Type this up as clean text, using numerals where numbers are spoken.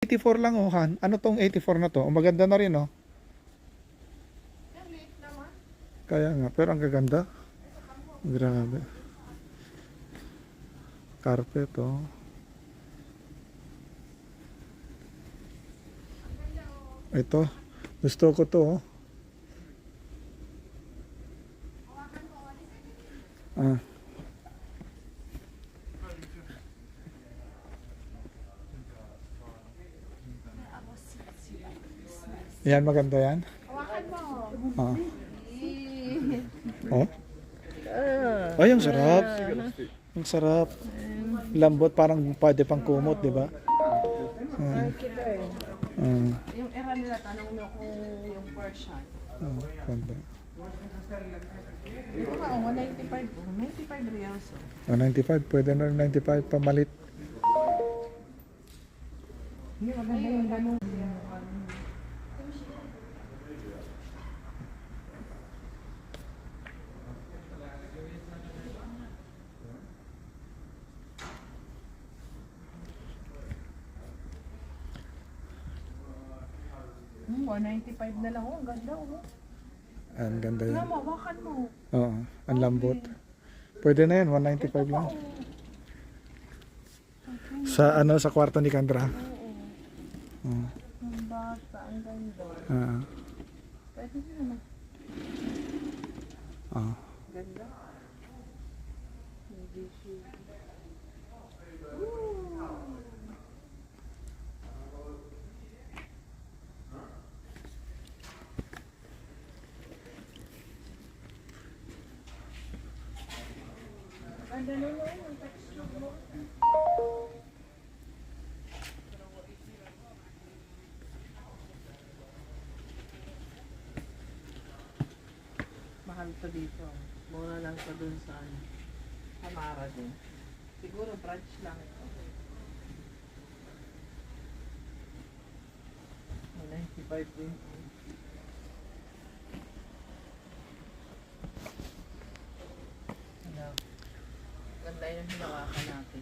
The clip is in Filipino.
84 lang oh, Han. Ano tong 84 na to? Oh, maganda na rin oh. Kaya nga, pero ang gaganda. Grabe. Carpet oh. Ito, gusto ko to oh. Ah. Yan, maganda yan. Hawakan mo. Ah. Oh? Ay, ang sarap. Ang sarap. Lambot, parang pwede pang kumot, di ba? Yung era nila, tanong mo kung yung Persian. Ganda. Ito nga, 195. 95 reals. 95, pwede na 95 pamalit. Hindi, maganda yung ganun. Hmm, 195 na lang. Oh, ang ganda. Oh. Ang ganda yan. Mawakan mo. Oo, ang lambot. Pwede na yan, 195 lang. Sa ano, sa kwarto ni Kandra. Oo. Ang bata, ang ganda. Pwede na naman. Ganda. Hindi siya. Ganda naman ang texture mo. Mahal to dito. Mura lang to dun sa Hamara din. Siguro branch lang ito. 95 din. Ano? Ganda yung hinawakan natin.